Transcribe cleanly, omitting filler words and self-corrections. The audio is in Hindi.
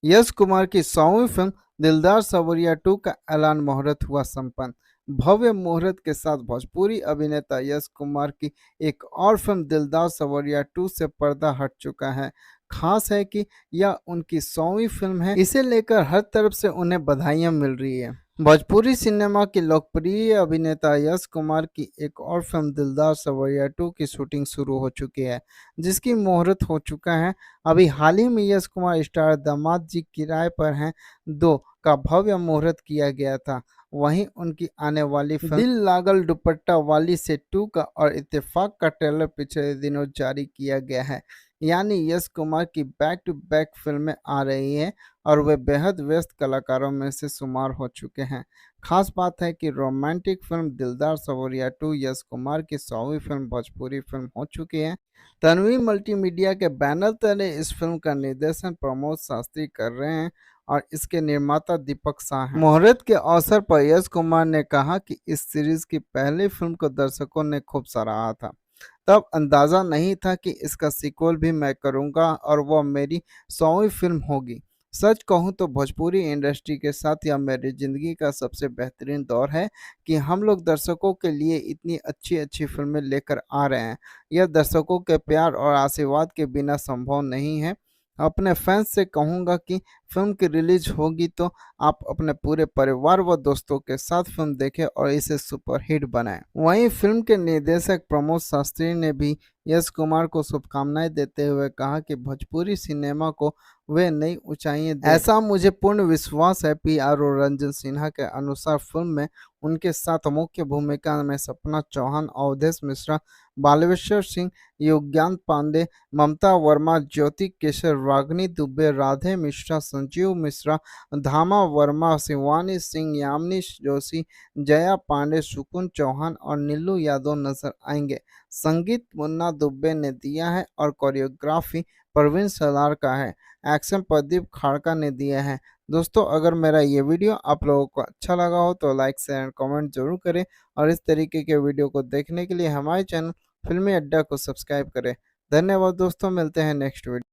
यश कुमार की 100वीं फिल्म दिलदार सवरिया 2 का ऐलान मुहूर्त हुआ संपन्न। भव्य मुहूर्त के साथ भोजपुरी अभिनेता यश कुमार की एक और फिल्म दिलदार सवरिया 2 से पर्दा हट चुका है। खास है कि यह उनकी 100वीं फिल्म है, इसे लेकर हर तरफ से उन्हें बधाइयां मिल रही है। भोजपुरी सिनेमा के लोकप्रिय अभिनेता यश कुमार की एक और फिल्म दिलदार सवरिया 2 की शूटिंग शुरू हो चुकी है, जिसकी मुहूर्त हो चुका है। अभी हाल ही में यश कुमार स्टार दामाद जी किराए पर हैं 2 का भव्य मुहूर्त किया गया था। वहीं उनकी आने वाली फिल्म दिल लागल दुपट्टा वाली से 2 का और इत्तेफाक का ट्रेलर पिछले दिनों जारी किया गया है। यानी यश कुमार की बैक टू बैक फिल्में आ रही हैं और वे बेहद व्यस्त कलाकारों में से शुमार हो चुके हैं। खास बात है कि रोमांटिक फिल्म दिलदार सवरिया 2 यश कुमार की 100वीं फिल्म भोजपुरी फिल्म हो चुकी है। तन्वी मल्टीमीडिया के बैनर तले इस फिल्म का निर्देशन प्रमोद शास्त्री कर रहे हैं और इसके निर्माता दीपक शाह हैं। मुहूर्त के अवसर पर यश कुमार ने कहा कि इस सीरीज की पहली फिल्म को दर्शकों ने खूब सराहा था। तब अंदाजा नहीं था कि इसका सीक्वल भी मैं करूंगा और वह मेरी 100वीं फिल्म होगी। सच कहूं तो भोजपुरी इंडस्ट्री के साथ यह मेरी ज़िंदगी का सबसे बेहतरीन दौर है कि हम लोग दर्शकों के लिए इतनी अच्छी अच्छी फिल्में लेकर आ रहे हैं। यह दर्शकों के प्यार और आशीर्वाद के बिना संभव नहीं है। अपने फैंस से कहूँगा कि फिल्म की रिलीज होगी तो आप अपने पूरे परिवार व दोस्तों के साथ फिल्म देखें और इसे सुपरहिट बनाएं। वहीं फिल्म के निर्देशक प्रमोद शास्त्री ने भी यश कुमार को शुभकामनाएं देते हुए कहा कि भोजपुरी सिनेमा को वे नई ऊंचाइयां दें। ऐसा मुझे पूर्ण विश्वास है। पीआरओ रंजन सिन्हा के अनुसार फिल्म में उनके साथ मुख्य भूमिका में सपना चौहान, अवधेश मिश्रा, बालेश्वर सिंह, युज्ञान पांडे, ममता वर्मा, ज्योति केशर, रागिनी दुबे, राधे मिश्रा, संजीव मिश्रा, धामा वर्मा, शिवानी सिंह, यामिनी जोशी, जया पांडे, सुकुन चौहान और नीलू यादव नजर आएंगे। संगीत मुन्ना दुबे ने दिया है और कोरियोग्राफी प्रवीण सरदार का है। एक्शन प्रदीप खाड़का ने दिया है। दोस्तों, अगर मेरा ये वीडियो आप लोगों को अच्छा लगा हो तो लाइक शेयर एंड कमेंट जरूर करें और इस तरीके के वीडियो को देखने के लिए हमारे चैनल फिल्मी अड्डा को सब्सक्राइब करें। धन्यवाद दोस्तों, मिलते हैं नेक्स्ट वीडियो।